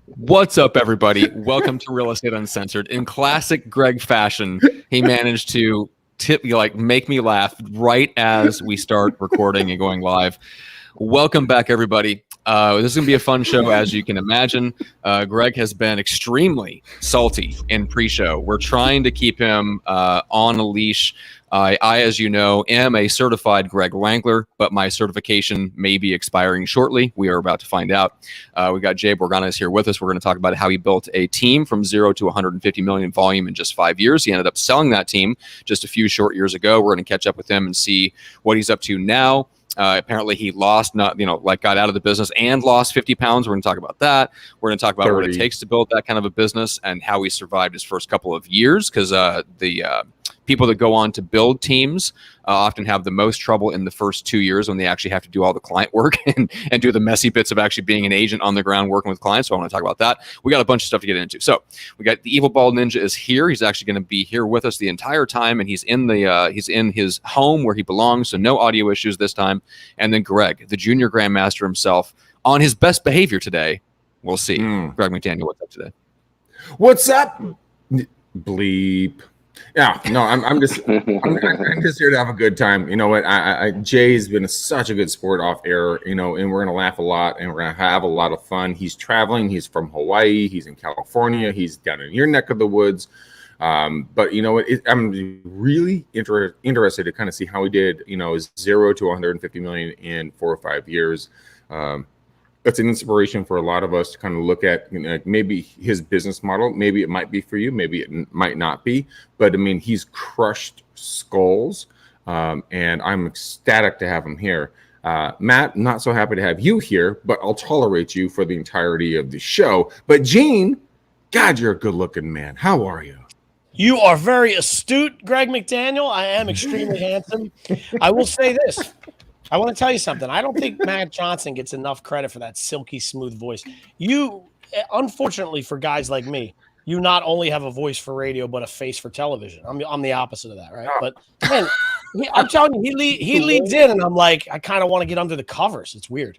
What's up, everybody? Welcome to Real Estate Uncensored. In classic Greg fashion, he managed to make me laugh right as we start recording and going live. Welcome back, everybody. This is going to be a fun show, as you can imagine. Greg has been extremely salty in pre-show. We're trying to keep him on a leash. I, as you know, am a certified Greg Wrangler, but my certification may be expiring shortly. We are about to find out. We got Jay Bourgana is here with us. We're going to talk about how he built a team from 0 to 150 million in volume in just 5 years. He ended up selling that team just a few short years ago. We're going to catch up with him and see what he's up to now. Apparently he got out of the business and lost 50 pounds. We're going to talk about that. We're going to talk about 30. what it takes to build that kind of a business and how he survived his first couple of years, because the people that go on to build teams often have the most trouble in the first 2 years when they actually have to do all the client work and do the messy bits of actually being an agent on the ground working with clients. So I want to talk about that. We got a bunch of stuff to get into. So we got the Evil Bald Ninja is here. He's actually going to be here with us the entire time, and he's in his home where he belongs, so no audio issues this time. And then Greg, the junior grandmaster himself, on his best behavior today. We'll see. Greg McDaniel, what's up today? What's up? Bleep. Yeah, no, I'm just here to have a good time. You know what? Jay's been such a good sport off air, and we're gonna laugh a lot and we're gonna have a lot of fun. He's traveling. He's from Hawaii. He's in California. He's down in your neck of the woods. But you know what? I'm really interested to kind of see how he did. 0 to 150 million in 4 or 5 years. That's an inspiration for a lot of us to kind of look at maybe his business model. Maybe it might be for you. Maybe it might not be. But I mean, he's crushed skulls, and I'm ecstatic to have him here. Matt, not so happy to have you here, but I'll tolerate you for the entirety of the show. But Gene, God, you're a good-looking man. How are you? You are very astute, Greg McDaniel. I am extremely handsome. I will say this. I want to tell you something. I don't think Matt Johnson gets enough credit for that silky smooth voice. You, unfortunately for guys like me, you not only have a voice for radio, but a face for television. I'm the opposite of that, right? But man, I'm telling you, he leads in, and I'm like, I kind of want to get under the covers. It's weird.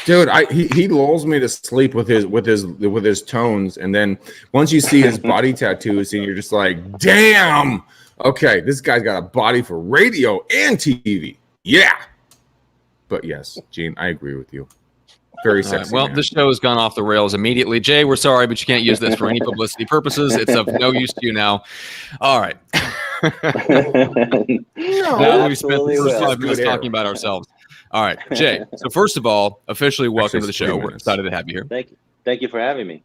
Dude, he lulls me to sleep with his tones, and then once you see his body tattoos, and you're just like, damn, okay, this guy's got a body for radio and TV. Yeah. But yes, Gene, I agree with you. Very sexy. Well, this show has gone off the rails immediately. Jay, we're sorry, but you can't use this for any publicity purposes. It's of no use to you now. All right. Now we spent the first 5 minutes talking about ourselves. All right, Jay. So first of all, officially welcome to the show. We're excited to have you here. Thank you for having me.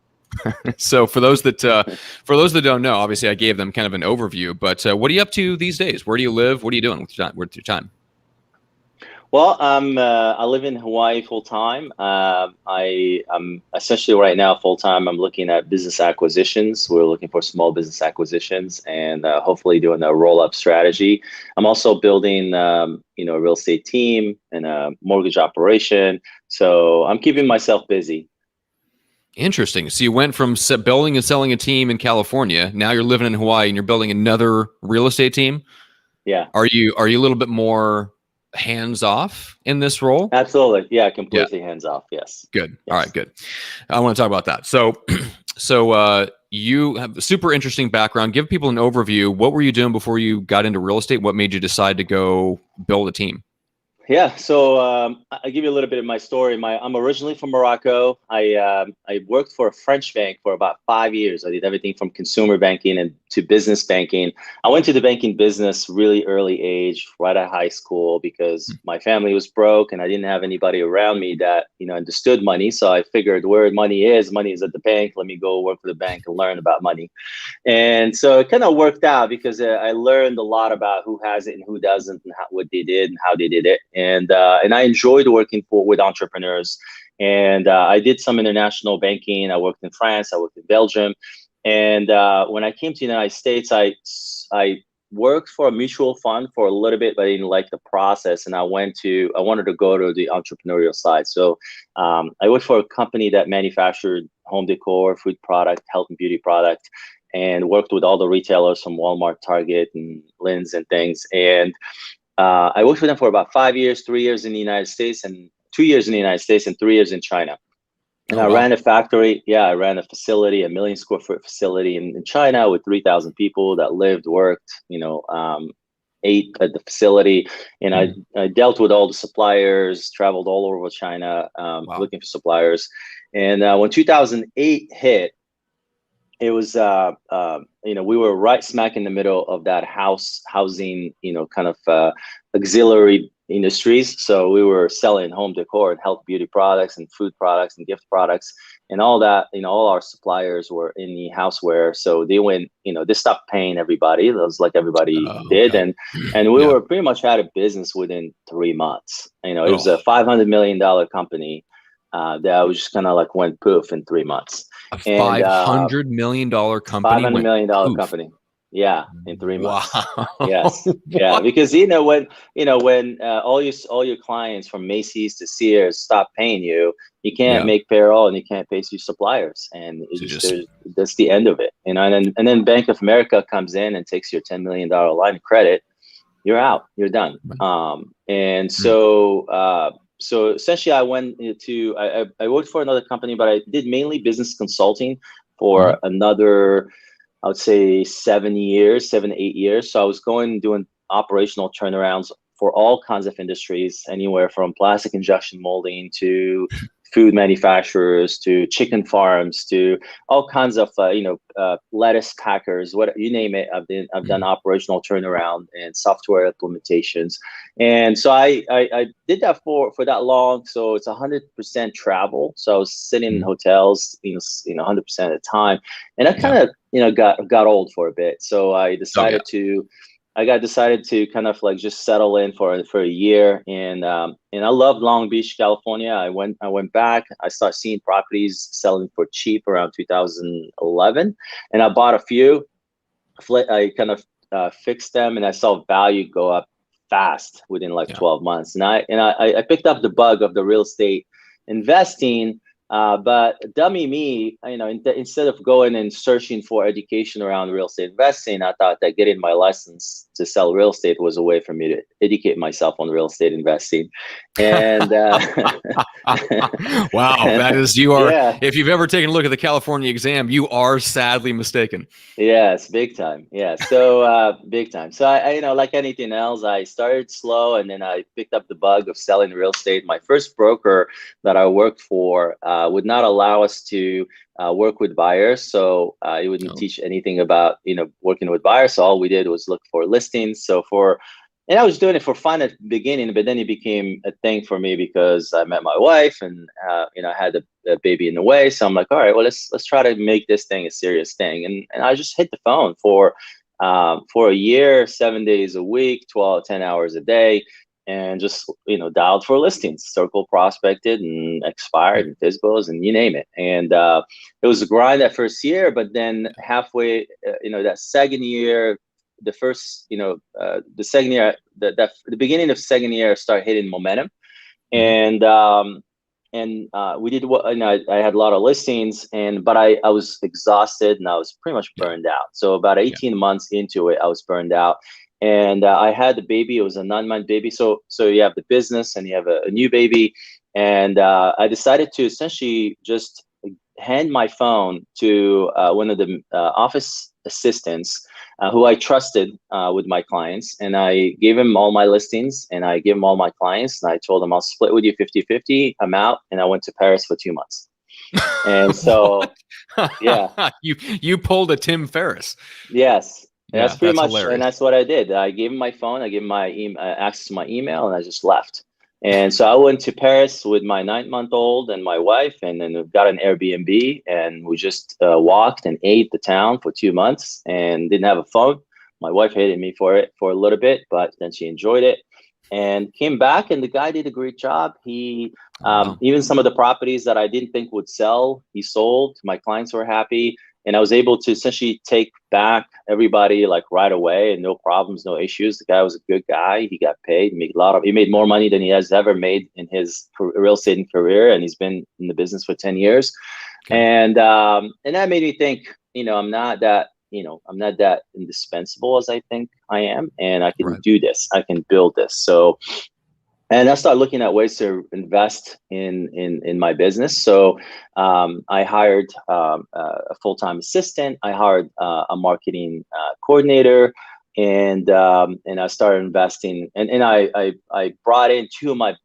So for those that don't know, obviously I gave them kind of an overview, but what are you up to these days? Where do you live? What are you doing with your time? Well, I live in Hawaii full time. I'm essentially right now full time. I'm looking at business acquisitions. We're looking for small business acquisitions and hopefully doing a roll up strategy. I'm also building, a real estate team and a mortgage operation. So I'm keeping myself busy. Interesting. So you went from building and selling a team in California. Now you're living in Hawaii and you're building another real estate team. Yeah. Are you a little bit more hands off in this role? Absolutely. Yeah, completely hands off. Yes. Good. Yes. All right, good. I want to talk about that. So you have a super interesting background. Give people an overview. What were you doing before you got into real estate? What made you decide to go build a team? Yeah, so I'll give you a little bit of my story. I'm originally from Morocco. I worked for a French bank for about 5 years. I did everything from consumer banking and to business banking. I went to the banking business really early age, right at high school, because my family was broke and I didn't have anybody around me that understood money. So I figured where money is at the bank. Let me go work for the bank and learn about money. And so it kind of worked out because I learned a lot about who has it and who doesn't, and what they did and how they did it. And I enjoyed working with entrepreneurs. And I did some international banking. I worked in France. I worked in Belgium. And when I came to the United States, I worked for a mutual fund for a little bit, but I didn't like the process. And I wanted to go to the entrepreneurial side. So I worked for a company that manufactured home decor, food product, health and beauty product, and worked with all the retailers from Walmart, Target, and Lin's and things. And I worked with them for about 5 years, 3 years in the United States. And 2 years in the United States and 3 years in China. And I ran a factory. Yeah, I ran a facility, a 1 million square foot facility in China with 3,000 people that lived, worked, ate at the facility. And I dealt with all the suppliers, traveled all over China, looking for suppliers. And when 2008 hit, it was, we were right smack in the middle of that housing, kind of auxiliary industries. So we were selling home decor and health beauty products and food products and gift products and all that. All our suppliers were in the houseware. So they went, they stopped paying everybody. It was like everybody did. Okay. And we were pretty much out of business within 3 months. It was a $500 million company that was just kind of like went poof in 3 months. A $500 million company. $500 million poof. company. Yeah, in 3 months. Wow. Yes. Yeah, because when all your clients from Macy's to Sears stop paying you, you can't make payroll and you can't pay your suppliers, and that's the end of it. And then Bank of America comes in and takes your $10 million line of credit. You're out. You're done. So essentially, I went to I worked for another company, but I did mainly business consulting for another, I would say 7 to 8 years. So I was doing operational turnarounds for all kinds of industries, anywhere from plastic injection molding to food manufacturers to chicken farms to all kinds of lettuce packers, what you name it. I've done operational turnaround and software implementations, and so I did that for that long. So it's 100% travel. So I was sitting in hotels, 100% of the time, and I kind of got old for a bit. So I decided to kind of like just settle in for a year, and I loved Long Beach, California. I went back. I started seeing properties selling for cheap around 2011, and I bought a few. I kind of fixed them, and I saw value go up fast within 12 months. And I picked up the bug of the real estate investing. But dummy me, instead of going and searching for education around real estate investing, I thought that getting my license to sell real estate was a way for me to educate myself on real estate investing. And wow, that is, you are, if you've ever taken a look at the California exam, you are sadly mistaken. Yes, big time. Yeah, so big time. So I like anything else, I started slow, and then I picked up the bug of selling real estate. My first broker that I worked for would not allow us to work with buyers. So it wouldn't teach anything about, working with buyers. So all we did was look for listings. And I was doing it for fun at the beginning, but then it became a thing for me because I met my wife, and I had a baby in the way. So I'm like, all right, well, let's try to make this thing a serious thing. And I just hit the phone for a year, 7 days a week, 10 hours a day, and just dialed for listings, circle prospected and expired and FISBOs and you name it. And it was a grind that first year, but then halfway, that second year, the second year, the beginning of second year, I started hitting momentum, and we did what, I had a lot of listings, but I was exhausted and I was pretty much burned out. So about 18 months into it, I was burned out. And I had the baby. It was a 9-month baby. So you have the business and you have a new baby. And I decided to essentially just hand my phone to one of the office assistants who I trusted with my clients. And I gave him all my listings and I gave him all my clients. And I told him, I'll split with you 50-50. I'm out. And I went to Paris for 2 months. And so, yeah. You pulled a Tim Ferriss. Yes. And that's pretty much, hilarious. And that's what I did. I gave him my phone, I gave him my access to my email, and I just left. And so I went to Paris with my 9-month-old and my wife, and then we got an Airbnb, and we just walked and ate the town for 2 months and didn't have a phone. My wife hated me for it for a little bit, but then she enjoyed it and came back, and the guy did a great job. He, even some of the properties that I didn't think would sell, he sold. My clients were happy. And I was able to essentially take back everybody like right away, and no problems, no issues. The guy was a good guy. He got paid. He made more money than he has ever made in his real estate career, and he's been in the business for 10 years. Okay. And that made me think, I'm not that indispensable as I think I am, and I can do this. I can build this. So And I started looking at ways to invest in my business. So I hired a full-time assistant. I hired a marketing coordinator, and I started investing. And I brought in two of my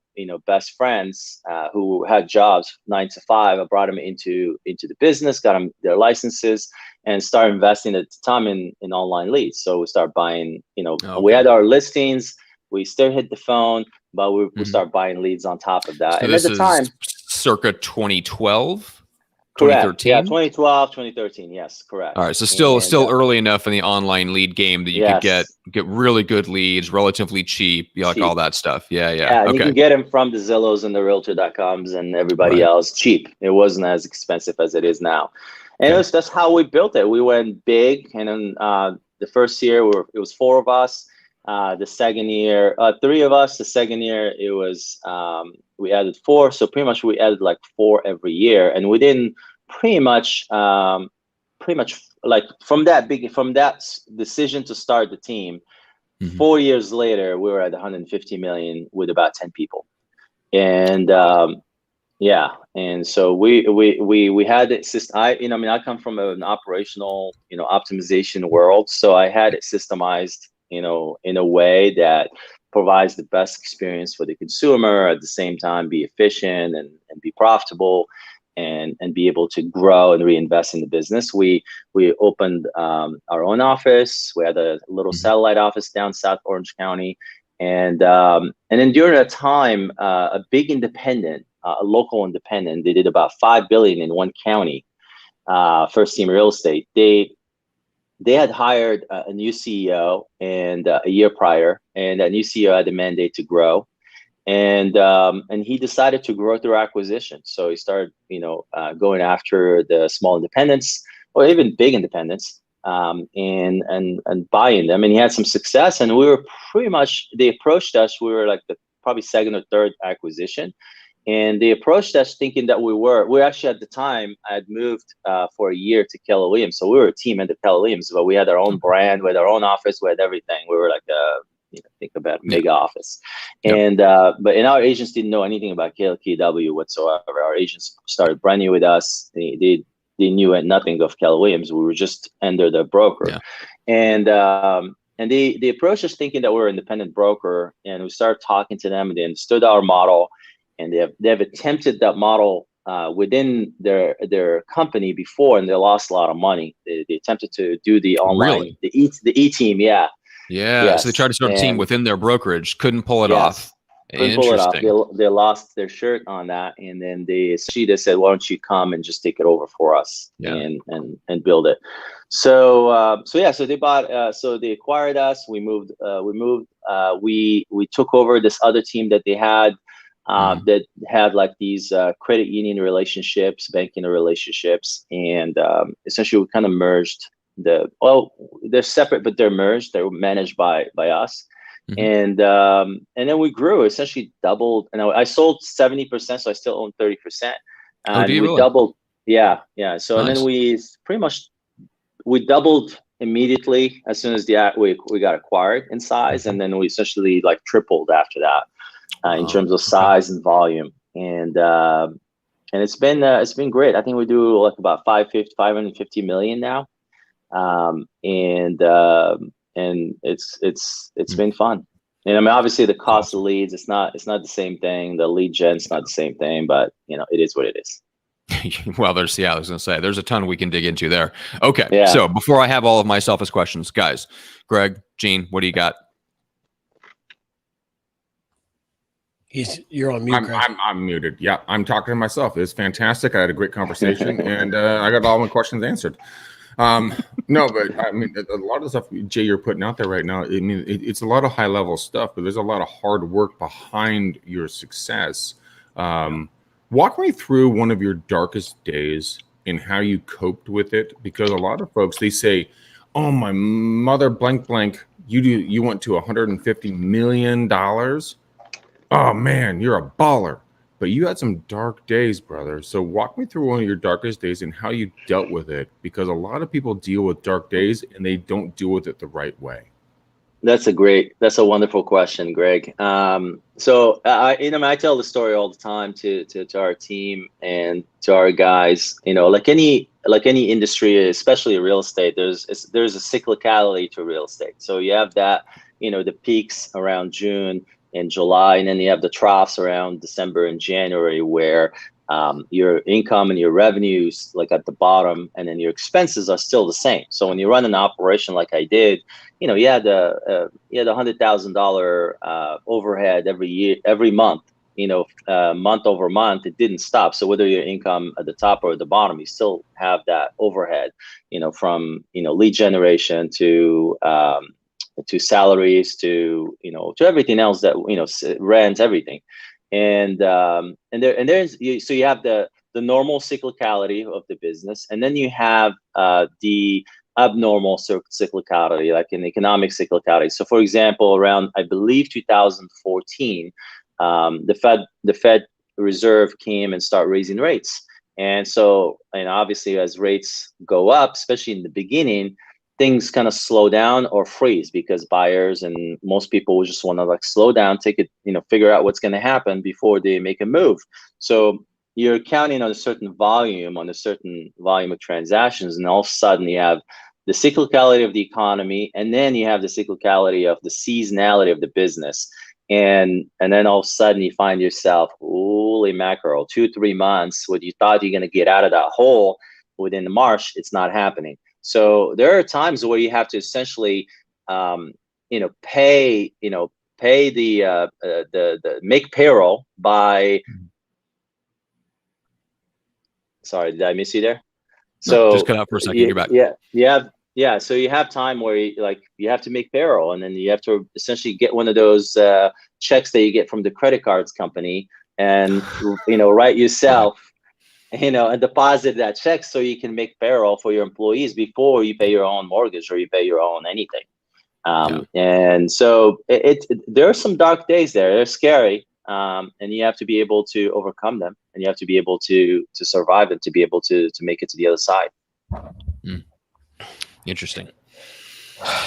best friends who had jobs 9 to 5. I brought them into the business, got them their licenses, and started investing at the time in online leads. So we started buying. We had our listings. We still hit the phone, but we start buying leads on top of that. So and this at the time, circa 2012, correct. 2013? Yeah, 2012, 2013. Yes, correct. All right, so still early enough in the online lead game that you could get really good leads, relatively cheap, like all that stuff. Yeah. And you can get them from the Zillows and the Realtor.coms and everybody else cheap. It wasn't as expensive as it is now. And that's how we built it. We went big, and then the first year it was 4 of us. The second year, 3 of us. The second year, it was we added 4. So pretty much we added like 4 every year, and within pretty much like from that decision to start the team, 4 years later, we were at 150 million with about 10 people, and and so we had it. I come from an operational optimization world, so I had it systemized in a way that provides the best experience for the consumer, at the same time be efficient and be profitable and be able to grow and reinvest in the business. We opened our own office. We had a little satellite office down South Orange County. And then during that time, a big independent, a local independent, they did about $5 billion in one county, First Team Real Estate. They had hired a new CEO and a year prior, and that new CEO had a mandate to grow, and he decided to grow through acquisition. So he started, going after the small independents or even big independents, and buying them. And he had some success, and we were pretty much. They approached us. We were like the probably second or third acquisition. And they approached us thinking that we actually at the time, I had moved for a year to Keller Williams. So we were a team at the Keller Williams, but we had our own brand, we had our own office, we had everything. We were like think about mega office. And but our agents didn't know anything about KW whatsoever. Our agents started brand new with us. They knew nothing of Keller Williams. We were just under the broker. And they approached us thinking that we were an independent broker, and we started talking to them, and they understood our model. And they have attempted that model within their company before, and they lost a lot of money. They attempted to do the online, the e-team, Yes. So they tried to start a team within their brokerage, couldn't pull it off. Couldn't pull it off. They lost their shirt on that, and then they said, "Why don't you come and just take it over for us and build it?" So they bought. So they acquired us. We moved. We took over this other team that they had. That had like these credit union relationships, banking relationships, and essentially we kind of merged they're separate, but they're merged. They're managed by us, and then we grew, essentially doubled. And I sold 70%, so I still own 30%. And we doubled, So and then we pretty much doubled immediately as soon as we got acquired in size, and then we essentially like tripled after that. In terms of size and volume, and it's been great. I think we do like about 550 million now, and it's been fun. And I mean, obviously the cost of leads, it's not the same thing. The lead gen's not the same thing, but it is what it is. Well, I was gonna say there's a ton we can dig into there. Okay, so before I have all of my selfish questions, guys, Greg, Gene, what do you got? You're on mute. I'm muted. Yeah, I'm talking to myself. It's fantastic. I had a great conversation, and I got all my questions answered. No, but I mean, a lot of the stuff, Jay, you're putting out there right now. I mean, it's a lot of high level stuff, but there's a lot of hard work behind your success. Walk me through one of your darkest days and how you coped with it, because a lot of folks, they say, "Oh, my mother, blank blank, you went to $150 million. Oh man, you're a baller." But you had some dark days, brother. So walk me through one of your darkest days and how you dealt with it, because a lot of people deal with dark days and they don't deal with it the right way. That's a wonderful question, Greg. So I tell the story all the time to our team and to our guys. Like any industry, especially real estate, there's a cyclicality to real estate. So you have that, the peaks around June and July, and then you have the troughs around December and January, where your income and your revenues like at the bottom, and then your expenses are still the same. So when you run an operation like I did, you had a $100,000 overhead every month. Month over month, it didn't stop. So whether your income at the top or at the bottom, you still have that overhead. From lead generation to salaries to to everything else that rent, everything. And so you have the normal cyclicality of the business, and then you have the abnormal cyclicality, like an economic cyclicality. So for example, around, I believe, 2014, the Fed Reserve came and started raising rates. And so, obviously as rates go up, especially in the beginning, things kind of slow down or freeze, because buyers and most people will just want to like slow down, take it, figure out what's going to happen before they make a move. So you're counting on a certain volume of transactions, and all of a sudden you have the cyclicality of the economy, and then you have the cyclicality of the seasonality of the business. And then all of a sudden you find yourself, holy mackerel, 2-3 months, what you thought you're going to get out of that hole within the March, it's not happening. So there are times where you have to essentially, pay the make payroll by. Sorry, did I miss you there? So just cut out for a second. You're back. Yeah. So you have time where you have to make payroll, and then you have to essentially get one of those checks that you get from the credit cards company, and write yourself. And deposit that check so you can make payroll for your employees before you pay your own mortgage or you pay your own anything. And so there are some dark days there. They're scary, and you have to be able to overcome them, and you have to be able to survive it, to be able to make it to the other side. Interesting.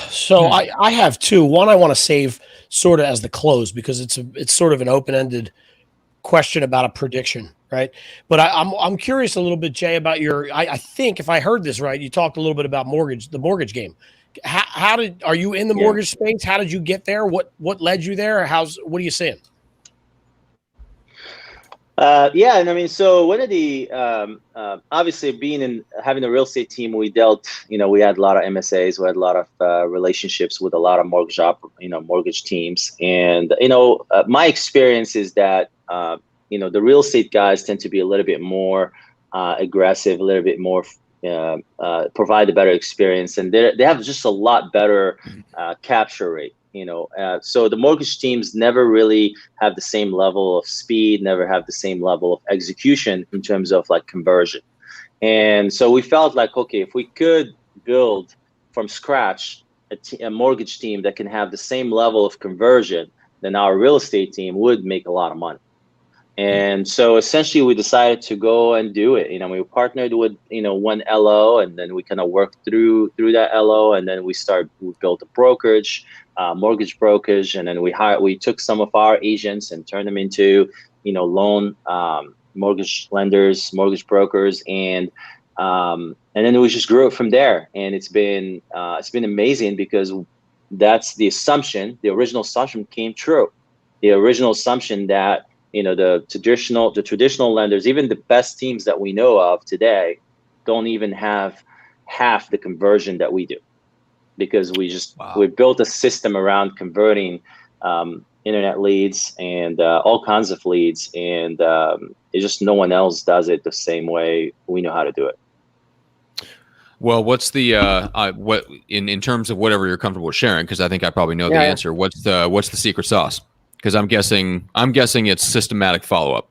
So I have two. One I want to save sort of as the close, because it's sort of an open-ended question about a prediction, right? But I'm curious a little bit, Jay, about I think if I heard this right, you talked a little bit about the mortgage game. Are you in the mortgage space? How did you get there? What led you there? What are you seeing? And I mean, so one of the obviously having a real estate team, we dealt, we had a lot of MSAs, we had a lot of relationships with a lot of mortgage teams, and my experience is that the real estate guys tend to be a little bit more aggressive, a little bit more provide a better experience, and they have just a lot better capture rate. So the mortgage teams never really have the same level of speed, never have the same level of execution in terms of like conversion. And so we felt like, okay, if we could build from scratch a mortgage team that can have the same level of conversion, then our real estate team would make a lot of money. And so essentially we decided to go and do it. We partnered with, one LO, and then we kind of worked through that LO, and then we built a brokerage, mortgage brokerage, and then we took some of our agents and turned them into, loan mortgage lenders, mortgage brokers, and then we just grew it from there. And it's been amazing, because that's the assumption. The original assumption came true. The original assumption that the traditional lenders, even the best teams that we know of today, don't even have half the conversion that we do, because we built a system around converting internet leads and all kinds of leads, and it's just no one else does it the same way we know how to do it. Well, what's the what in terms of whatever you're comfortable sharing? Because I think I probably know the answer. What's the secret sauce? Because I'm guessing it's systematic follow-up.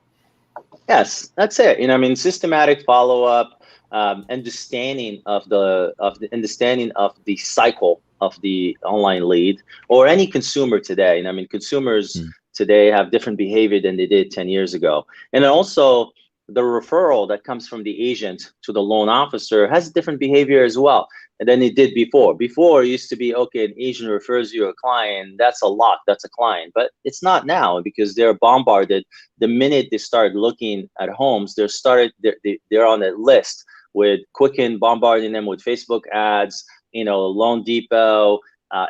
Yes, that's it. Systematic follow-up, understanding of the cycle of the online lead, or any consumer today. Consumers today have different behavior than they did 10 years ago. And then also the referral that comes from the agent to the loan officer has different behavior as well. than it did before. Before, it used to be, okay, an agent refers you a client, that's a lot, that's a client. But it's not now, because they're bombarded. The minute they start looking at homes, they're on a list with Quicken bombarding them with Facebook ads, Loan Depot,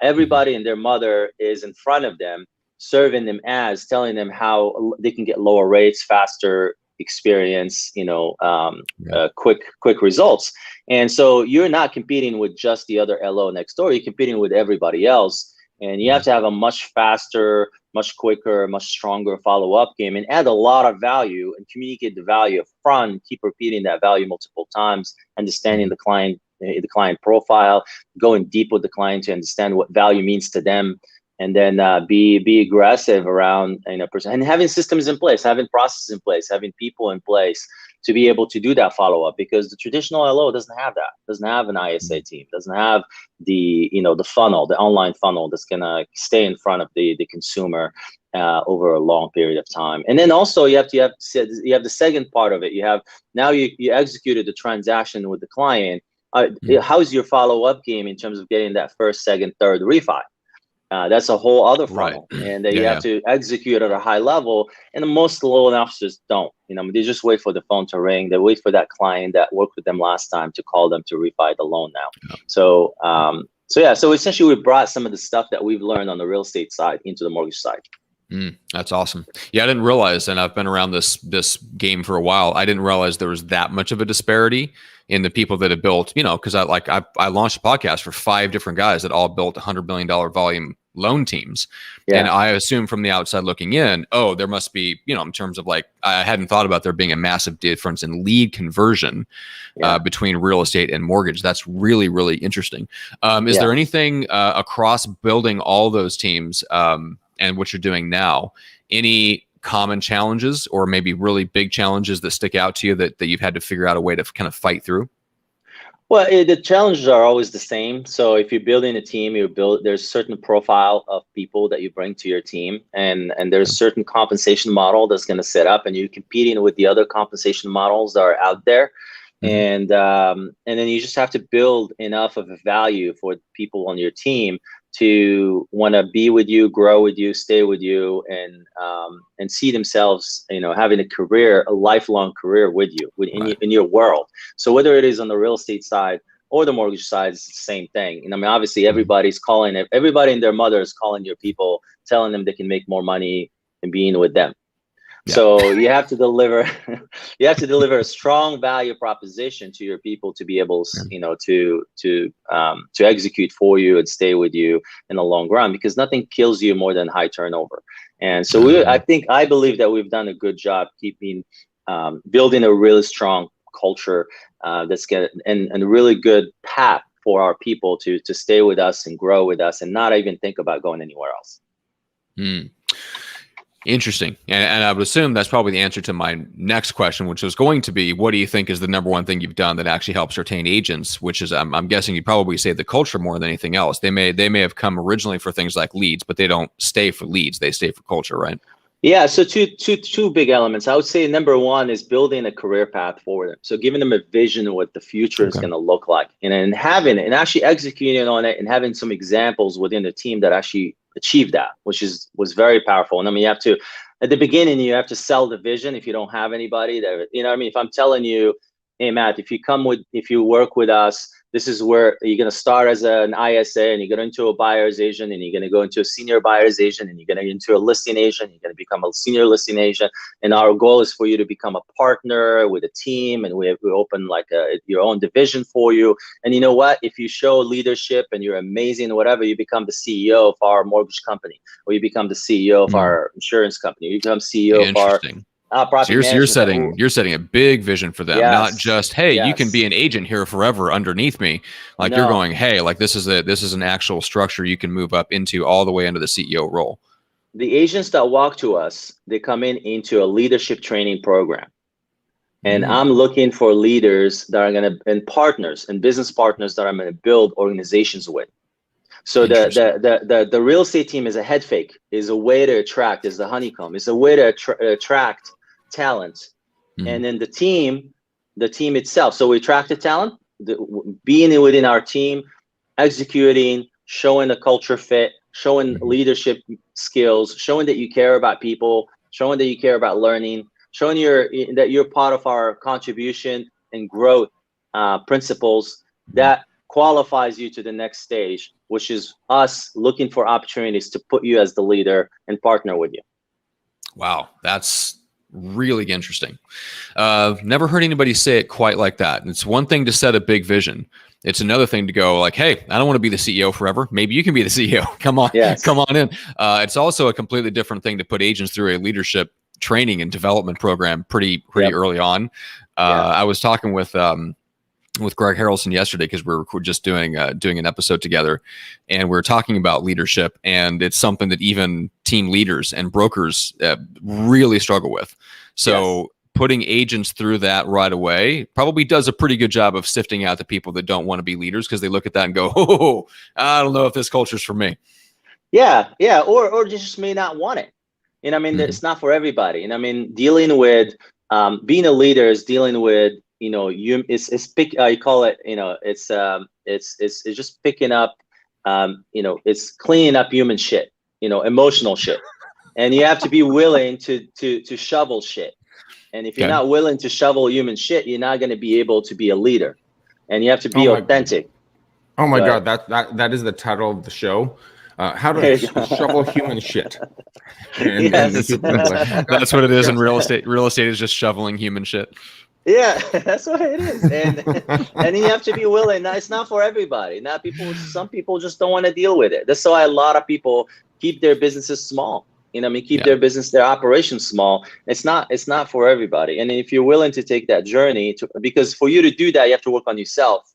everybody and their mother is in front of them, serving them ads, telling them how they can get lower rates, faster experience, quick results. And so you're not competing with just the other LO next door, you're competing with everybody else. And you have to have a much faster, much quicker, much stronger follow-up game, and add a lot of value and communicate the value up front, keep repeating that value multiple times, understanding the client profile, going deep with the client to understand what value means to them, and then be aggressive around and having systems in place, having processes in place, having people in place to be able to do that follow-up, because the traditional LO doesn't have that, doesn't have an ISA team, doesn't have the the funnel, the online funnel that's gonna stay in front of the consumer over a long period of time. And then also you have the second part of it. You have now you executed the transaction with the client. How's your follow-up game in terms of getting that first, second, third refi? That's a whole other funnel, and you have to execute at a high level. And most loan officers don't. They just wait for the phone to ring. They wait for that client that worked with them last time to call them to refi the loan now. Yeah. So essentially, we brought some of the stuff that we've learned on the real estate side into the mortgage side. That's awesome. Yeah, I didn't realize, and I've been around this game for a while, I didn't realize there was that much of a disparity in the people that have built, because I launched a podcast for 5 different guys that all built $100 million volume loan teams. Yeah. And I assume from the outside looking in, there must be, in terms of I hadn't thought about there being a massive difference in lead conversion between real estate and mortgage. That's really, really interesting. Is there anything across building all those teams and what you're doing now, any common challenges or maybe really big challenges that stick out to you that you've had to figure out a way to kind of fight through? Well, the challenges are always the same. So if you're building a team, there's a certain profile of people that you bring to your team, and there's a certain compensation model that's going to set up, and you're competing with the other compensation models that are out there. And then you just have to build enough of a value for people on your team to want to be with you, grow with you, stay with you, and see themselves, having a lifelong career with you, in your world. So whether it is on the real estate side or the mortgage side, it's the same thing. Obviously everybody and their mother is calling your people, telling them they can make more money and being with them. Yeah. So you have to deliver a strong value proposition to your people to be able, to execute for you and stay with you in the long run, because nothing kills you more than high turnover. And so I believe that we've done a good job building a really strong culture and a really good path for our people to stay with us and grow with us and not even think about going anywhere else. Interesting. And I would assume that's probably the answer to my next question, which was going to be, what do you think is the number one thing you've done that actually helps retain agents? Which is, I'm guessing you'd probably say the culture more than anything else. They may have come originally for things like leads, but they don't stay for leads. They stay for culture, right? Yeah. So two big elements. I would say number one is building a career path for them. So giving them a vision of what the future is going to look like, and then having it and actually executing on it and having some examples within the team that actually achieve that, which was very powerful. And you have to, at the beginning, you have to sell the vision. If you don't have anybody that, if I'm telling you, hey, Matt, if you work with us, this is where you're going to start as an ISA, and you get into a buyer's agent, and you're going to go into a senior buyer's agent, and you're going to get into a listing agent, you're going to become a senior listing agent. And our goal is for you to become a partner with a team, and we open your own division for you. And you know what? If you show leadership and you're amazing, whatever, you become the CEO of our mortgage company, or you become the CEO of our insurance company, you become CEO of our so you're setting a big vision for them, not just, hey, you can be an agent here forever underneath me. You're going, hey, this is an actual structure you can move up into all the way into the CEO role. The agents that walk to us, they come into a leadership training program. And I'm looking for leaders that are and partners and business partners that I'm going to build organizations with. So the real estate team is a head fake, is a way to attract, is the honeycomb, is a way to attract talent. And then the team itself. So we attract the talent, being within our team, executing, showing the culture fit, showing leadership skills, showing that you care about people, showing that you care about learning, showing that you're part of our contribution and growth principles, that qualifies you to the next stage, which is us looking for opportunities to put you as the leader and partner with you. Wow, that's really interesting. Never heard anybody say it quite like that. And it's one thing to set a big vision. It's another thing to go like, hey, I don't want to be the CEO forever. Maybe you can be the CEO. Come on, come on in. It's also a completely different thing to put agents through a leadership training and development program pretty early on. I was talking with Greg Harrelson yesterday because we're just doing an episode together, and we're talking about leadership, and it's something that even team leaders and brokers really struggle with. So putting agents through that right away probably does a pretty good job of sifting out the people that don't want to be leaders, because they look at that and go, oh, I don't know if this culture's for me. Or just may not want it. I mean, it's not for everybody. And I mean, dealing with being a leader is dealing with, I call it, it's just picking up, it's cleaning up human shit, emotional shit. And you have to be willing to shovel shit. And if you're not willing to shovel human shit, you're not going to be able to be a leader. And you have to be authentic. Oh my God, that is the title of the show. How to shovel human shit. That's what it is in real estate. Real estate is just shoveling human shit. Yeah, that's what it is. And you have to be willing. Now, it's not for everybody. Some people just don't want to deal with it. That's why a lot of people keep their businesses small. Keep their operations small. It's not for everybody. And if you're willing to take that journey, because for you to do that, you have to work on yourself.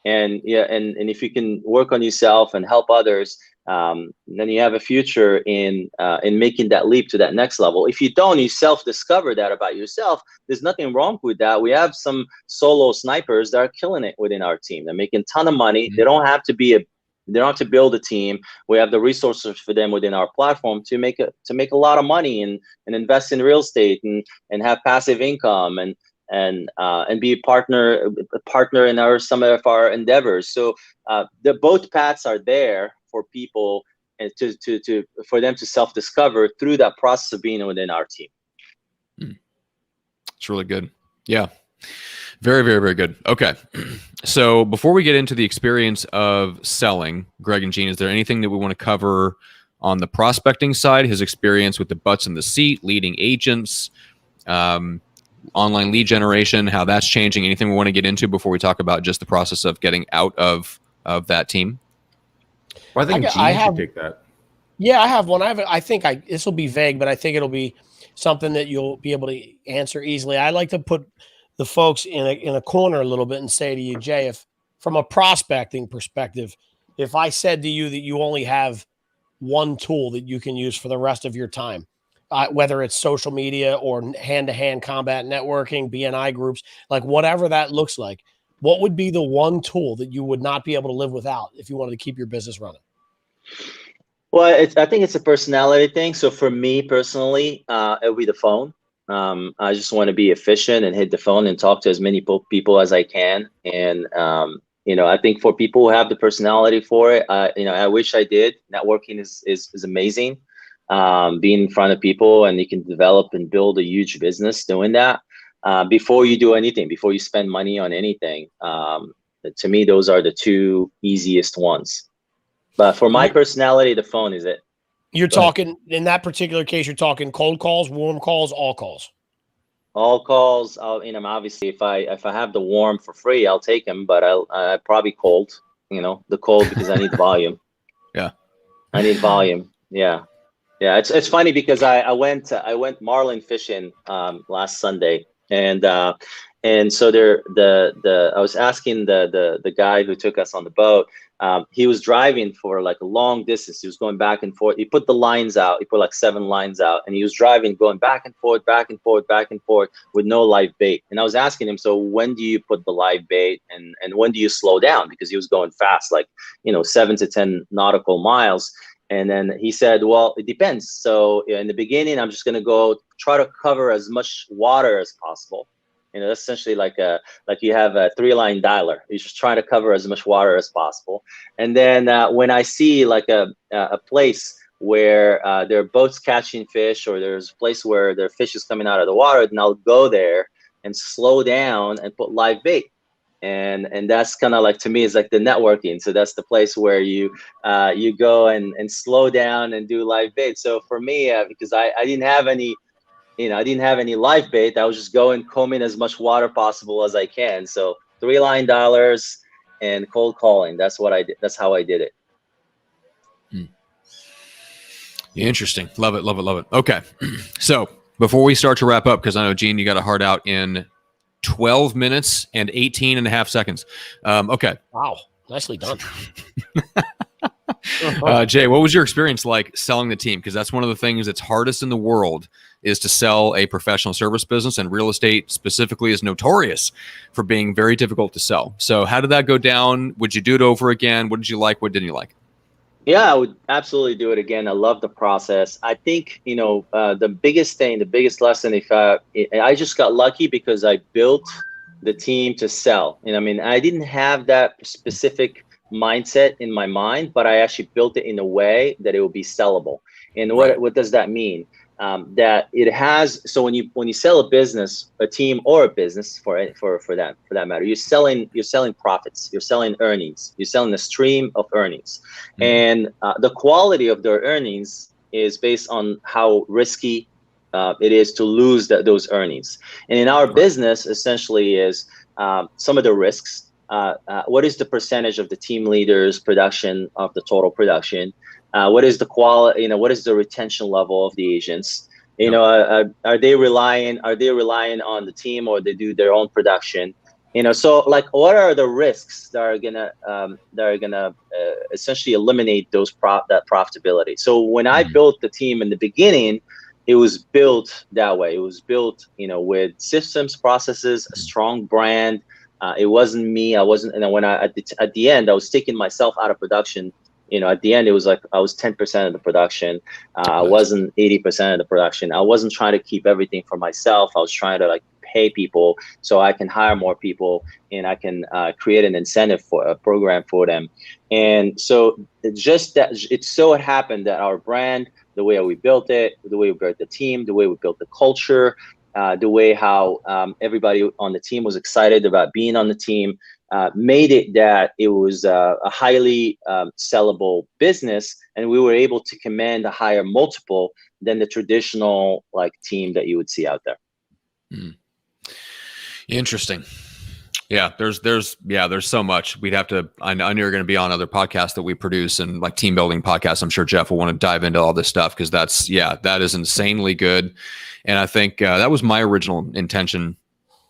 And if you can work on yourself and help others, then you have a future in making that leap to that next level. If you don't, you self-discover that about yourself. There's nothing wrong with that. We have some solo snipers that are killing it within our team. They're making a ton of money. They don't have to build a team. We have the resources for them within our platform to make a lot of money and invest in real estate and have passive income and be a partner in some of our endeavors. So both paths are there for people and for them to self-discover through that process of being within our team. It's really good. Yeah. Very, very, very good. Okay. So before we get into the experience of selling, Greg and Gene, is there anything that we want to cover on the prospecting side, his experience with the butts in the seat, leading agents, online lead generation, how that's changing? Anything we want to get into before we talk about just the process of getting out of that team? Well, I think Gene should take that. Yeah, I have one. This will be vague, but I think it'll be something that you'll be able to answer easily. I like to put the folks in a corner a little bit and say to you, Jay, if from a prospecting perspective, if I said to you that you only have one tool that you can use for the rest of your time, whether it's social media or hand-to-hand combat networking, BNI groups, like whatever that looks like, what would be the one tool that you would not be able to live without if you wanted to keep your business running? Well, I think it's a personality thing. So for me personally, it would be the phone. I just want to be efficient and hit the phone and talk to as many people as I can. And, I think for people who have the personality for it, I wish I did. Networking is amazing. Being in front of people, and you can develop and build a huge business doing that. Before you do anything, before you spend money on anything, to me, those are the two easiest ones. But for my personality, the phone is it. You're talking, in that particular case, you're talking cold calls, warm calls, all calls. All calls. Obviously, if I have the warm for free, I'll take them. But I probably cold. The cold, because I need volume. Yeah, I need volume. Yeah. It's funny because I went marlin fishing last Sunday, and so I was asking the guy who took us on the boat. He was driving for like a long distance. He was going back and forth. He put the lines out. He put like 7 lines out, and he was driving, going back and forth with no live bait. And I was asking him, so when do you put the live bait, and when do you slow down? Because he was going fast, like 7 to 10 nautical miles. And then he said, well, it depends. So in the beginning, I'm just going to go try to cover as much water as possible. That's essentially like you have a 3-line dialer. You're just trying to cover as much water as possible. And then when I see like a place where there are boats catching fish, or there's a place where there are fish is coming out of the water, then I'll go there and slow down and put live bait. And that's kind of like, to me, is like the networking. So that's the place where you go and slow down and do live bait. So for me, because I didn't have any, I didn't have any live bait, I was just going combing as much water possible as I can. So 3-line dollars and cold calling. That's what I did. That's how I did it. Interesting. Love it. Love it. Love it. Okay. So before we start to wrap up, because I know, Gene, you got a hard out in 12 minutes and 18 and a half seconds. Okay. Wow. Nicely done. Jay, what was your experience like selling the team? Because that's one of the things that's hardest in the world, is to sell a professional service business, and real estate specifically is notorious for being very difficult to sell. So how did that go down? Would you do it over again? What did you like? What didn't you like? Yeah, I would absolutely do it again. I love the process. I think, the biggest thing, the biggest lesson, I just got lucky because I built the team to sell. And I mean, I didn't have that specific mindset in my mind, but I actually built it in a way that it will be sellable. And what does that mean? That it has, so when you sell a business, a team, or a business for that matter, you're selling profits, you're selling earnings, you're selling a stream of earnings. Mm-hmm. And the quality of their earnings is based on how risky it is to lose those earnings. And in our business, essentially, is some of the risks. What is the percentage of the team leaders' production of the total production? What is the quality? What is the retention level of the agents? Are they relying on the team, or they do their own production? So like, what are the risks that are gonna essentially eliminate that profitability? So when I built the team in the beginning, it was built that way. It was built, with systems, processes, a strong brand. It wasn't me. I wasn't. And when at the end, I was taking myself out of production. At the end, it was like I was 10% of the production. I wasn't 80% of the production. I wasn't trying to keep everything for myself. I was trying to pay people so I can hire more people, and I can create an incentive for a program for them. And so it so happened that our brand, the way we built it, the way we built the team, the way we built the culture, the way how everybody on the team was excited about being on the team, made it that it was a highly sellable business, and we were able to command a higher multiple than the traditional team that you would see out there. Interesting. Yeah, there's so much. We'd have to. I know you're going to be on other podcasts that we produce, and team building podcasts. I'm sure Jeff will want to dive into all this stuff, because that is insanely good. And I think that was my original intention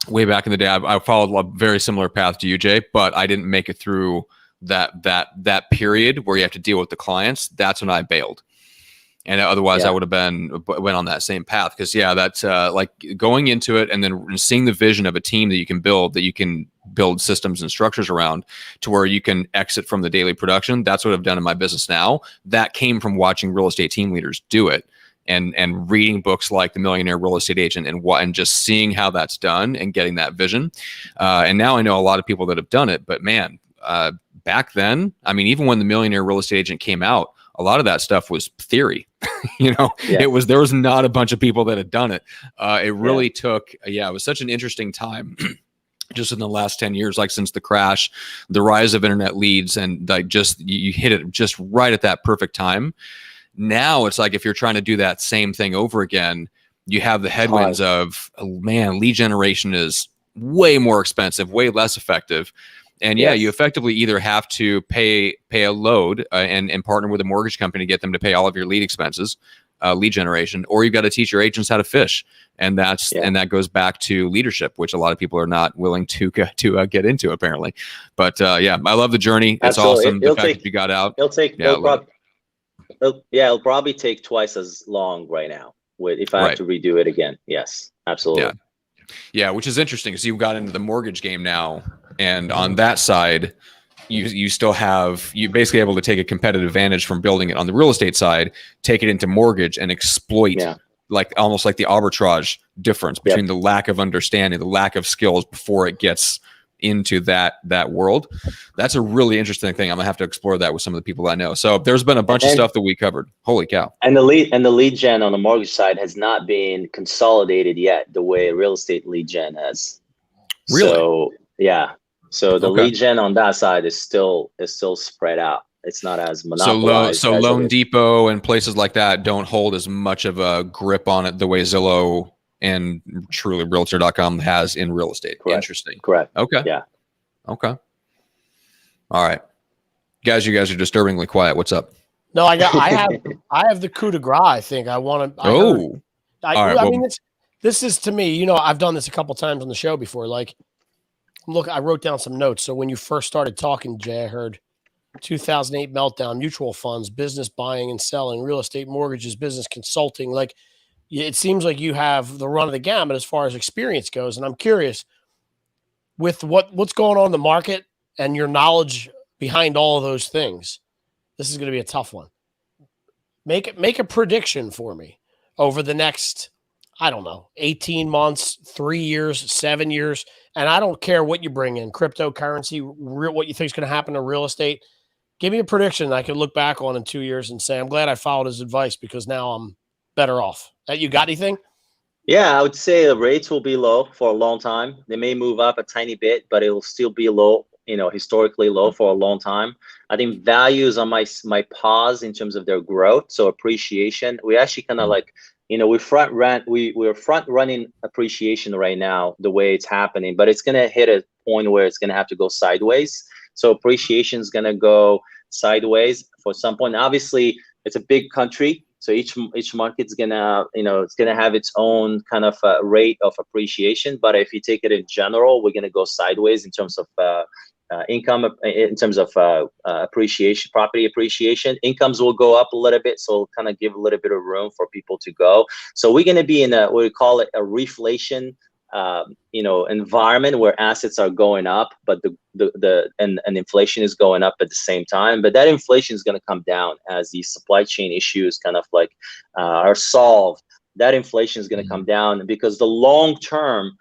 way back in the day. I followed a very similar path to you, Jay, but I didn't make it through that period where you have to deal with the clients. That's when I bailed. And otherwise I would have went on that same path. Because that's going into it and then seeing the vision of a team that you can build systems and structures around to where you can exit from the daily production. That's what I've done in my business now. That came from watching real estate team leaders do it. And reading books like The Millionaire Real Estate Agent, and just seeing how that's done and getting that vision. And now I know a lot of people that have done it, but man, back then, I mean, even when The Millionaire Real Estate Agent came out, a lot of that stuff was theory. There was not a bunch of people that had done it. It really took, it was such an interesting time. Just in the last 10 years, since the crash, the rise of internet leads, and you hit it just right at that perfect time. Now it's if you're trying to do that same thing over again, you have the headwinds of, lead generation is way more expensive, way less effective. And you effectively either have to pay a load and partner with a mortgage company to get them to pay all of your lead expenses, lead generation, or you've got to teach your agents how to fish. And that goes back to leadership, which a lot of people are not willing to get into, apparently. But I love the journey. It's awesome. The fact that you got out. It'll probably take twice as long right now if I have to redo it again. Yes, absolutely. Yeah, which is interesting because you got into the mortgage game now, and on that side, you still have basically able to take a competitive advantage from building it on the real estate side, take it into mortgage, and exploit like almost like the arbitrage difference between the lack of understanding, the lack of skills before it gets into that world. That's a really interesting thing. I'm gonna have to explore that with some of the people I know. So there's been a bunch of stuff that we covered. Holy cow. And the lead gen on the mortgage side has not been consolidated yet the way real estate lead gen has. Really? So yeah. So the lead gen on that side is still spread out. It's not as monopolized. So Loan Depot and places like that don't hold as much of a grip on it the way Zillow and truly realtor.com has in real estate. Correct. Interesting. Correct. Okay. Yeah. Okay. All right. Guys, you guys are disturbingly quiet. What's up? No, I have the coup de grace. I think I want to. All right, I mean, this is to me, you know, I've done this a couple times on the show before. Like, look, I wrote down some notes. So when you first started talking, Jay, I heard 2008 meltdown, mutual funds, business buying and selling, real estate mortgages, business consulting. Like, it seems like you have the run of the gamut as far as experience goes. And I'm curious, with what's going on in the market and your knowledge behind all of those things, this is going to be a tough one. Make a prediction for me over the next, I don't know, 18 months, 3 years, 7 years. And I don't care what you bring in, cryptocurrency, what you think is going to happen to real estate. Give me a prediction I can look back on in 2 years and say, I'm glad I followed his advice because now I'm better off. You got anything? Yeah, I would say the rates will be low for a long time. They may move up a tiny bit, but it will still be low, you know, historically low for a long time. I think values on my pause in terms of their growth. So appreciation, we actually kind of like, you know, we're front running appreciation right now, the way it's happening, but it's going to hit a point where it's going to have to go sideways. So appreciation is going to go sideways for some point. Obviously, it's a big country. So each market's gonna, you know, it's gonna have its own kind of rate of appreciation. But if you take it in general, we're gonna go sideways in terms of income, in terms of appreciation, property appreciation. Incomes will go up a little bit, so kind of give a little bit of room for people to go. So we're gonna be in what we call it a reflation, you know, environment where assets are going up, but and inflation is going up at the same time. But that inflation is going to come down as these supply chain issues kind of like are solved. That inflation is going to come down because the long term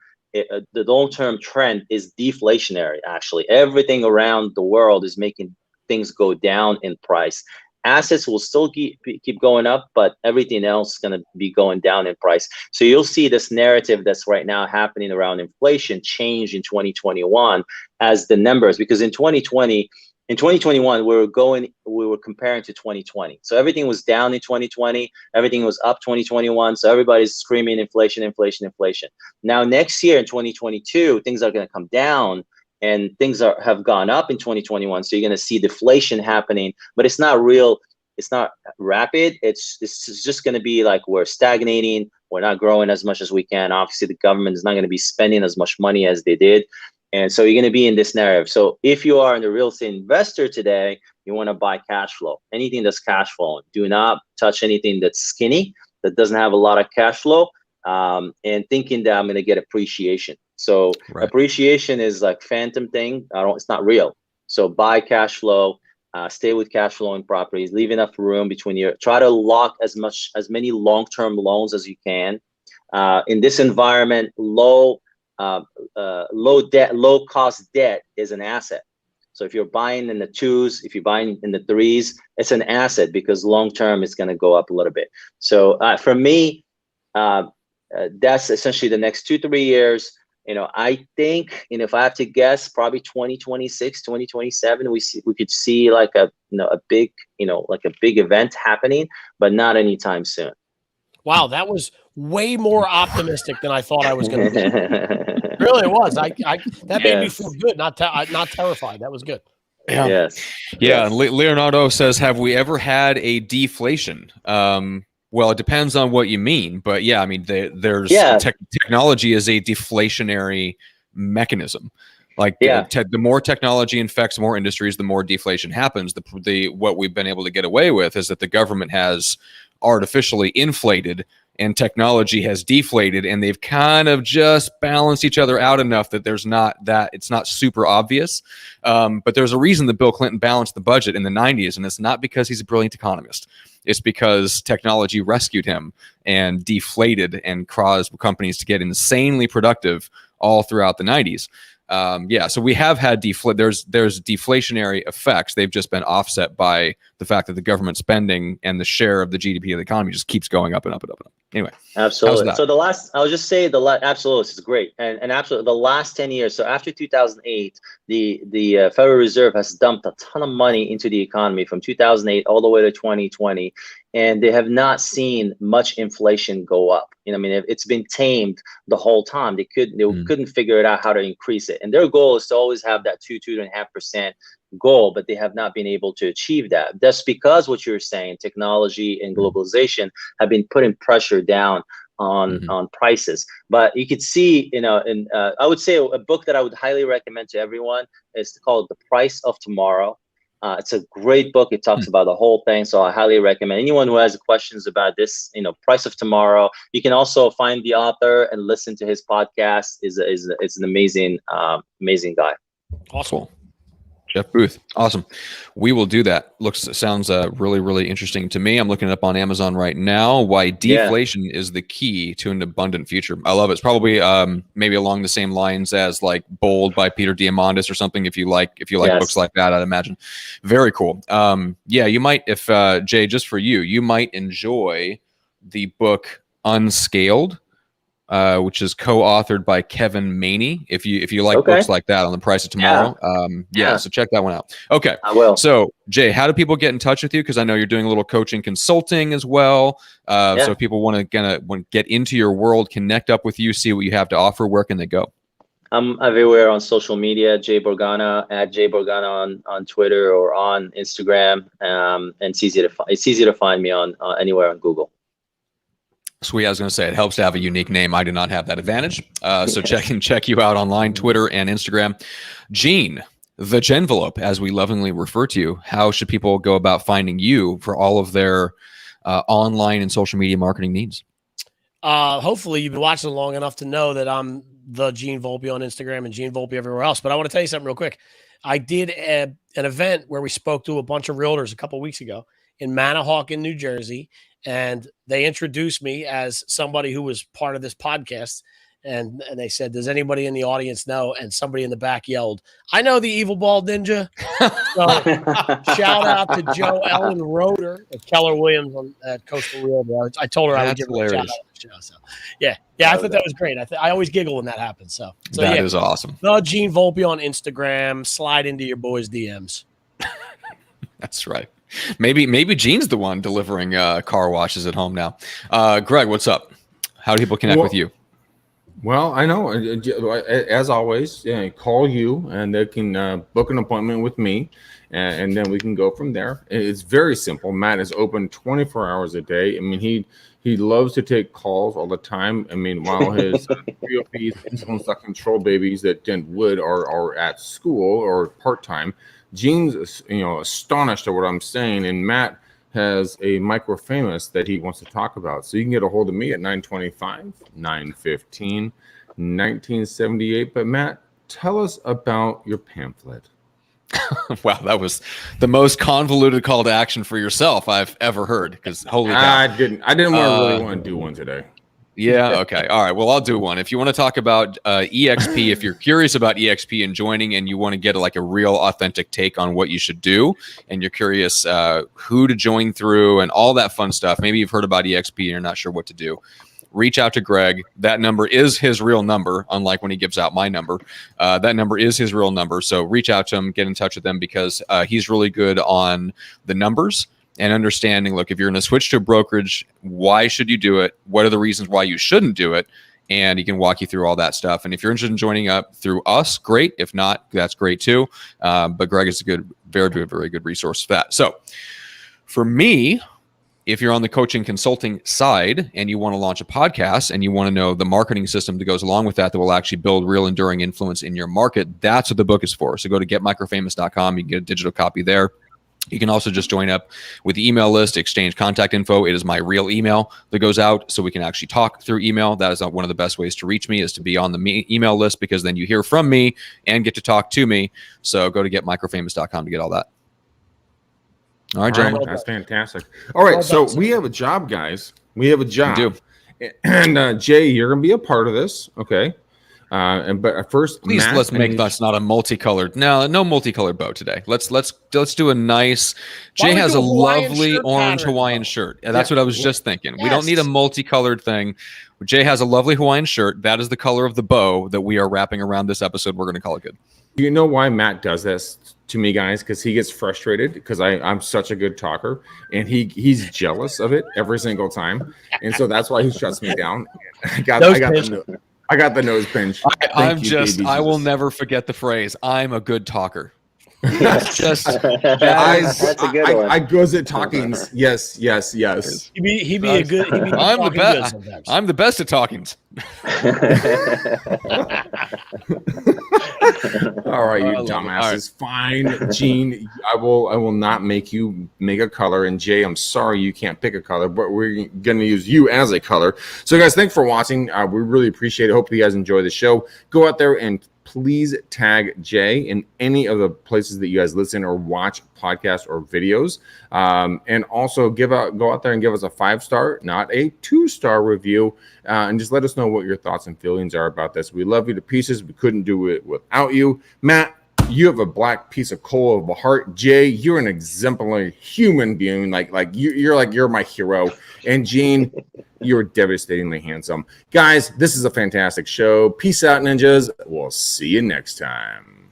trend is deflationary. Actually, everything around the world is making things go down in price. Assets will still keep going up, but everything else is going to be going down in price. So you'll see this narrative that's right now happening around inflation change in 2021 as the numbers, because in 2021, we were comparing to 2020. So everything was down in 2020, everything was up 2021. So everybody's screaming inflation, inflation, inflation. Now next year in 2022, things are going to come down. And things have gone up in 2021. So you're going to see deflation happening, but it's not real. It's not rapid. It's just going to be like we're stagnating. We're not growing as much as we can. Obviously, the government is not going to be spending as much money as they did. And so you're going to be in this narrative. So if you are a real estate investor today, you want to buy cash flow. Anything that's cash flowing. Do not touch anything that's skinny, that doesn't have a lot of cash flow, and thinking that I'm going to get appreciation. So appreciation is like phantom thing. It's not real. So buy cash flow, stay with cash flowing properties, leave enough room between try to lock as many long-term loans as you can. In this environment, low cost debt is an asset. So if you're buying in the 2s, if you're buying in the 3s, it's an asset because long-term it's going to go up a little bit. So for me, that's essentially the next 2-3 years. You know, I think, you know, if I have to guess, probably 2026, 2027, we could see like a big event happening, but not anytime soon. Wow, that was way more optimistic than I thought I was going to be. Really, it was. That made me feel good, not terrified. That was good. Yeah. Yes. Yeah. Yes. Leonardo says, "Have we ever had a deflation?" Well, it depends on what you mean, but yeah, I mean, technology is a deflationary mechanism. Like the more technology infects more industries, the more deflation happens. What we've been able to get away with is that the government has artificially inflated and technology has deflated, and they've kind of just balanced each other out enough that it's not super obvious. But there's a reason that Bill Clinton balanced the budget in the 90s, and it's not because he's a brilliant economist. it's because technology rescued him and deflated and caused companies to get insanely productive all throughout the 90s. So we have had there's deflationary effects. They've just been offset by the fact that the government spending and the share of the GDP of the economy just keeps going up and up and up and up. Anyway, absolutely. So I'll just say absolutely, this is great, and absolutely the last 10 years. So after 2008, the Federal Reserve has dumped a ton of money into the economy from 2008 all the way to 2020, and they have not seen much inflation go up. I mean, it's been tamed the whole time. They couldn't figure it out how to increase it, and their goal is to always have that 2.5% goal, but they have not been able to achieve that. That's because what you're saying, technology and globalization have been putting pressure down on prices. But you could see, and I would say a book that I would highly recommend to everyone is called The Price of Tomorrow. It's a great book. It talks about the whole thing. So I highly recommend anyone who has questions about this, Price of Tomorrow. You can also find the author and listen to his podcast. It's an amazing guy. Awesome. Cool. Jeff Booth. Awesome. We will do that. Sounds really, really interesting to me. I'm looking it up on Amazon right now. Why deflation is the key to an abundant future. I love it. It's probably maybe along the same lines as like Bold by Peter Diamandis or something. If you like books like that, I'd imagine. Very cool. You might, if Jay, just for you might enjoy the book Unscaled, which is co-authored by Kevin Maney. If you like books like that on The Price of Tomorrow, so check that one out. Okay, I will. So Jay, how do people get in touch with you? Because I know you're doing a little coaching consulting as well. So if people want to get into your world, connect up with you, see what you have to offer, where can they go? I'm everywhere on social media, Jay Bourgana, at Jay Bourgana on Twitter or on Instagram. And it's easy to find me on anywhere on Google. Sweet. I was going to say it helps to have a unique name. I do not have that advantage. So check you out online, Twitter and Instagram. Gene, the Genvelope, as we lovingly refer to you. How should people go about finding you for all of their online and social media marketing needs? Hopefully you've been watching long enough to know that I'm the Gene Volpe on Instagram and Gene Volpe everywhere else. But I want to tell you something real quick. I did an event where we spoke to a bunch of realtors a couple of weeks ago in Manahawkin, New Jersey. And they introduced me as somebody who was part of this podcast. And they said, does anybody in the audience know? And somebody in the back yelled, I know the Evil Bald Ninja. So shout out to Joe Ellen Roeder at Keller Williams at Coastal Realty. I told her I would give her a shout out on the show. So I thought that was great. I always giggle when that happens. So that is awesome. The Gene Volpe on Instagram. Slide into your boys' DMs. That's right. Maybe Gene's the one delivering car washes at home now. Greg, what's up? How do people connect with you? Well, I know, as always, call you and they can book an appointment with me, and then we can go from there. It's very simple. Matt is open 24 hours a day. I mean, he loves to take calls all the time. I mean, while his POPs, insulin suck control babies that Jen Wood are at school or part-time, Gene's astonished at what I'm saying, and Matt has a micro famous that he wants to talk about. So you can get a hold of me at 925, 915, 1978. But Matt, tell us about your pamphlet. Wow, that was the most convoluted call to action for yourself I've ever heard. Because holy cow. I didn't really want to do one today. Yeah. Okay. All right. Well, I'll do one. If you want to talk about EXP, if you're curious about EXP and joining, and you want to get a real authentic take on what you should do, and you're curious who to join through and all that fun stuff, maybe you've heard about EXP and you're not sure what to do, reach out to Greg. That number is his real number, unlike when he gives out my number. That number is his real number. So reach out to him, get in touch with him, because he's really good on the numbers and understanding, look, if you're going to switch to a brokerage, why should you do it? What are the reasons why you shouldn't do it? And he can walk you through all that stuff. And if you're interested in joining up through us, great. If not, that's great too. But Greg is a good, very, very good resource for that. So for me, if you're on the coaching consulting side and you want to launch a podcast and you want to know the marketing system that goes along with that will actually build real enduring influence in your market, that's what the book is for. So go to getmicrofamous.com. You can get a digital copy there. You can also just join up with the email list, exchange contact info. It is my real email that goes out, so we can actually talk through email. That is one of the best ways to reach me, is to be on the email list, because then you hear from me and get to talk to me. So go to getmicrofamous.com to get all that. All right, gentlemen. That's fantastic. All right, Well so done, we have a job, guys. We have a job. do. And Jay, you're gonna be a part of this, okay? But first, Please Matt, let's make this not a multicolored. No multicolored bow today. Let's do a nice. Why Jay don't we has do a a Hawaiian lovely shirt orange pattern Hawaiian bow? shirt. Yeah, that's what I was just thinking. We don't need a Yes. multicolored thing. Jay has a lovely Hawaiian shirt. That is the color of the bow that we are wrapping around this episode. We're going to call it good. You know why Matt does this to me, guys? Because he gets frustrated because I'm such a good talker, and he's jealous of it every single time, and so that's why he shuts me down. I got the nose pinch. I will never forget the phrase. I'm a good talker. That's Just a good one. I goes at talkings. Yes. He'd be a good. He'd be I'm the talking best. good sometimes. I'm the best at talkings. All right, you I love it. dumbasses. Fine, Gene. I will not make you make a color. And Jay, I'm sorry you can't pick a color, but we're going to use you as a color. So, guys, thanks for watching. We really appreciate it. Hope you guys enjoy the show. Go out there and please tag Jay in any of the places that you guys listen or watch podcasts or videos. And also go out there and give us a 5-star, not a 2-star review. And just let us know what your thoughts and feelings are about this. We love you to pieces. We couldn't do it without you. Matt, you have a black piece of coal of a heart. Jay, you're an exemplary human being. You're my hero. And Gene, you're devastatingly handsome. Guys, this is a fantastic show. Peace out, ninjas. We'll see you next time.